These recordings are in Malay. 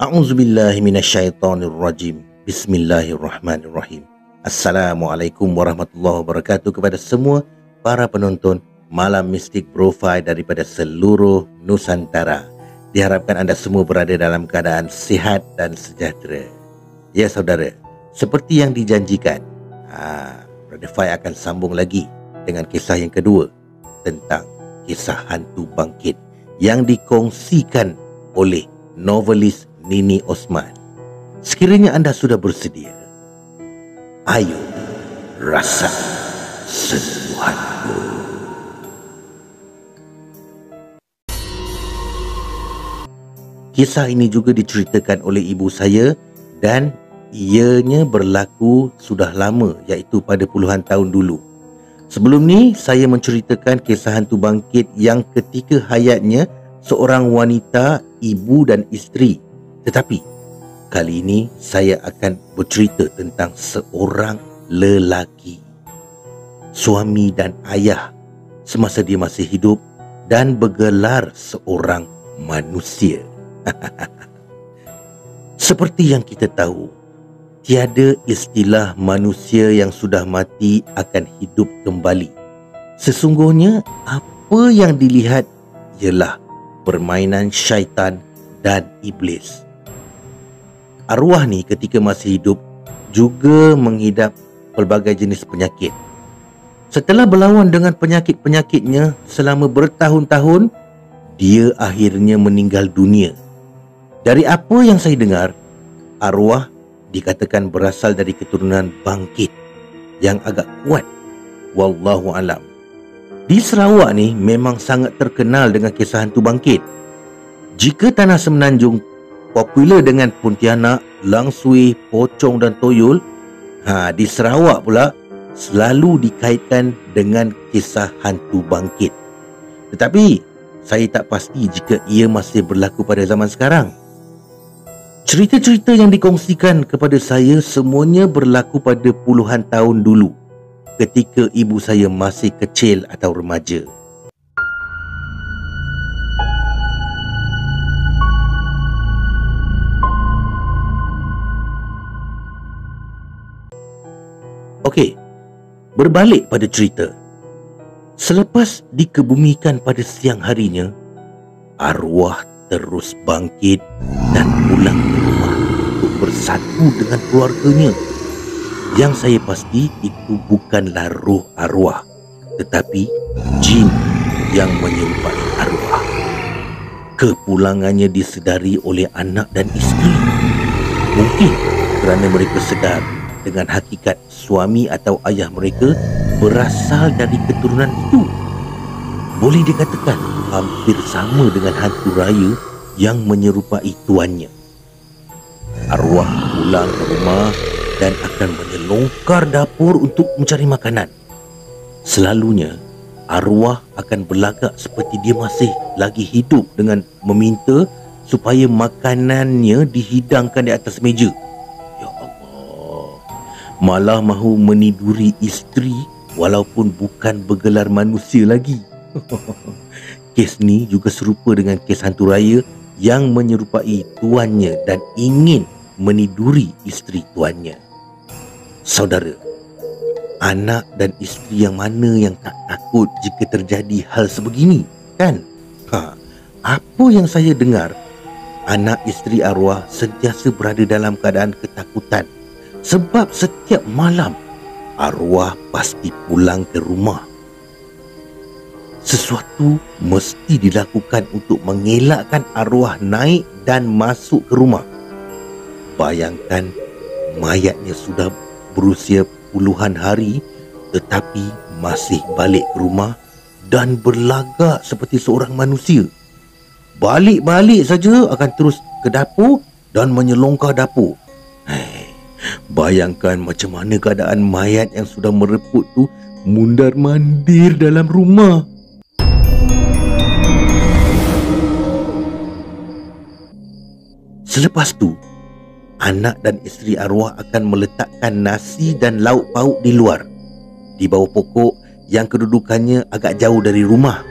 A'udzubillahi minasyaitonirrajim. Bismillahirrahmanirrahim. Assalamualaikum warahmatullahi wabarakatuh kepada semua para penonton Malam Mistik Profile daripada seluruh Nusantara. Diharapkan anda semua berada dalam keadaan sihat dan sejahtera. Ya saudara, seperti yang dijanjikan, Brother Fai akan sambung lagi dengan kisah yang kedua tentang kisah hantu bangkit yang dikongsikan oleh novelis Nini Osman. Sekiranya anda sudah bersedia, ayo rasa sentuhanku. Kisah ini juga diceritakan oleh ibu saya dan ianya berlaku sudah lama, iaitu pada puluhan tahun dulu. Sebelum ni saya menceritakan kisah hantu bangkit yang ketika hayatnya seorang wanita, ibu dan isteri. Tetapi kali ini saya akan bercerita tentang seorang lelaki, suami dan ayah semasa dia masih hidup dan bergelar seorang manusia. Seperti yang kita tahu, tiada istilah manusia yang sudah mati akan hidup kembali. Sesungguhnya apa yang dilihat ialah permainan syaitan dan iblis. Arwah ni ketika masih hidup juga mengidap pelbagai jenis penyakit. Setelah berlawan dengan penyakit-penyakitnya selama bertahun-tahun, dia akhirnya meninggal dunia. Dari apa yang saya dengar, arwah dikatakan berasal dari keturunan bangkit yang agak kuat. Wallahu alam. Di Sarawak ni memang sangat terkenal dengan kisah hantu bangkit. Jika tanah semenanjung popular dengan Pontianak, Langsui, Pocong dan Toyol, di Sarawak pula selalu dikaitkan dengan kisah hantu bangkit. Tetapi saya tak pasti jika ia masih berlaku pada zaman sekarang. Cerita-cerita yang dikongsikan kepada saya semuanya berlaku pada puluhan tahun dulu, ketika ibu saya masih kecil atau remaja. Okey, berbalik pada cerita. Selepas dikebumikan pada siang harinya, arwah terus bangkit dan pulang ke rumah untuk bersatu dengan keluarganya. Yang saya pasti itu bukanlah roh arwah, tetapi jin yang menyerupai arwah. Kepulangannya disedari oleh anak dan isteri. Mungkin kerana mereka sedar dengan hakikat suami atau ayah mereka berasal dari keturunan itu. Boleh dikatakan hampir sama dengan hantu raya yang menyerupai tuannya. Arwah pulang ke rumah dan akan menyelongkar dapur untuk mencari makanan. Selalunya, arwah akan berlagak seperti dia masih lagi hidup dengan meminta supaya makanannya dihidangkan di atas meja. Ya Allah, malah mahu meniduri isteri walaupun bukan bergelar manusia lagi. Kes ni juga serupa dengan kes hantu raya yang menyerupai tuannya dan ingin meniduri isteri tuannya. Saudara, anak dan isteri yang mana yang tak takut jika terjadi hal sebegini, kan? Apa yang saya dengar, anak isteri arwah sentiasa berada dalam keadaan ketakutan sebab setiap malam arwah pasti pulang ke rumah. Sesuatu mesti dilakukan untuk mengelakkan arwah naik dan masuk ke rumah. Bayangkan, mayatnya sudah berusia puluhan hari tetapi masih balik ke rumah dan berlagak seperti seorang manusia. Balik-balik saja akan terus ke dapur dan menyelongkar dapur. Bayangkan macam mana keadaan mayat yang sudah mereput tu mundar-mandir dalam rumah. Selepas tu, anak dan isteri arwah akan meletakkan nasi dan lauk pauk di luar, di bawah pokok yang kedudukannya agak jauh dari rumah.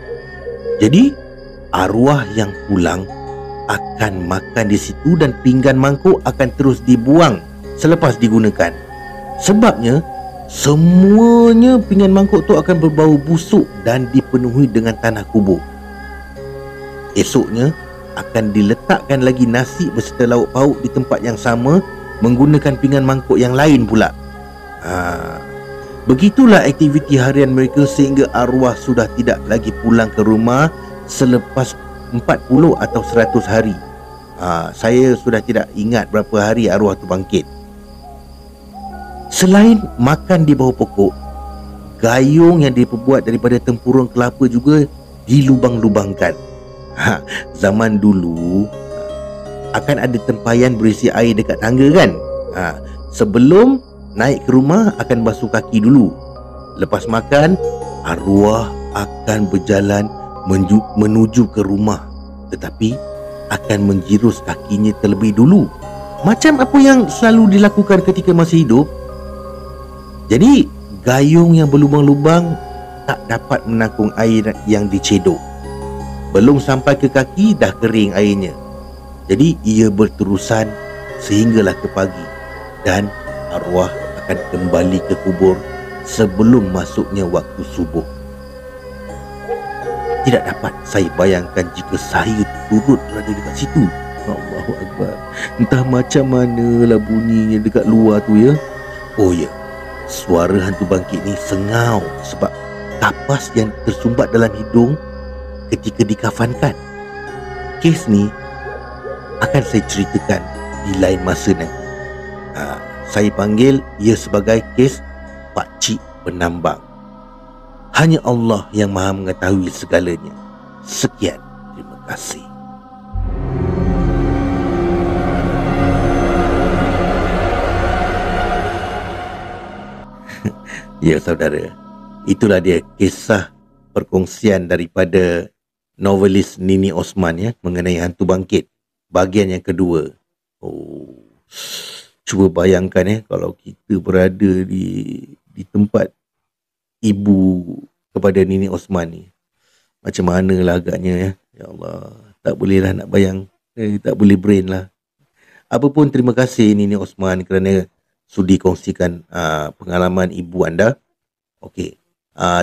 Jadi, arwah yang pulang akan makan di situ dan pinggan mangkuk akan terus dibuang selepas digunakan. Sebabnya, semuanya pinggan mangkuk tu akan berbau busuk dan dipenuhi dengan tanah kubur. Esoknya, akan diletakkan lagi nasi beserta lauk pauk di tempat yang sama menggunakan pinggan mangkuk yang lain pula. Begitulah aktiviti harian mereka sehingga arwah sudah tidak lagi pulang ke rumah selepas 40 atau 100 hari. Saya sudah tidak ingat berapa hari arwah tu bangkit. Selain makan di bawah pokok, gayung yang diperbuat daripada tempurung kelapa juga dilubang-lubangkan. Zaman dulu akan ada tempayan berisi air dekat tangga kan. Sebelum naik ke rumah akan basuh kaki dulu. Lepas makan, arwah akan berjalan menuju ke rumah, tetapi akan menjirus kakinya terlebih dulu, macam apa yang selalu dilakukan ketika masih hidup. Jadi gayung yang berlubang-lubang tak dapat menampung air yang dicedok. Belum sampai ke kaki dah kering airnya. Jadi ia berterusan sehinggalah ke pagi, dan arwah akan kembali ke kubur sebelum masuknya waktu subuh. Tidak dapat saya bayangkan jika saya turut berada dekat situ. Allahu Akbar. Entah macam manalah bunyinya dekat luar tu ya. Oh ya, suara hantu bangkit ni sengau sebab kapas yang tersumbat dalam hidung ketika dikafankan. Kes ni akan saya ceritakan di lain masa nanti. Saya panggil ia sebagai kes Pakcik Penambang. Hanya Allah yang maha mengetahui segalanya. Sekian, terima kasih. Ya saudara, itulah dia kisah perkongsian daripada novelis Nini Osman ya, mengenai hantu bangkit, bahagian yang kedua. Cuba bayangkan ya, kalau kita berada di tempat ibu kepada Nini Osman ni, macam mana lah agaknya ya. Ya Allah, tak boleh lah nak bayang, tak boleh brain lah. Apapun, terima kasih Nini Osman kerana sudi kongsikan pengalaman ibu anda. Okey,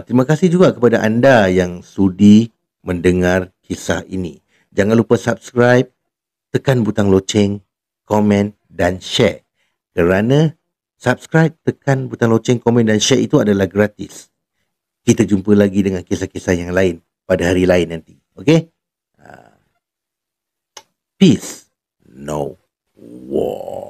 terima kasih juga kepada anda yang sudi mendengar kisah ini. Jangan lupa subscribe, tekan butang loceng, komen dan share. Kerana subscribe, tekan butang loceng, komen dan share itu adalah gratis. Kita jumpa lagi dengan kisah-kisah yang lain pada hari lain nanti. Okay? Peace. No war.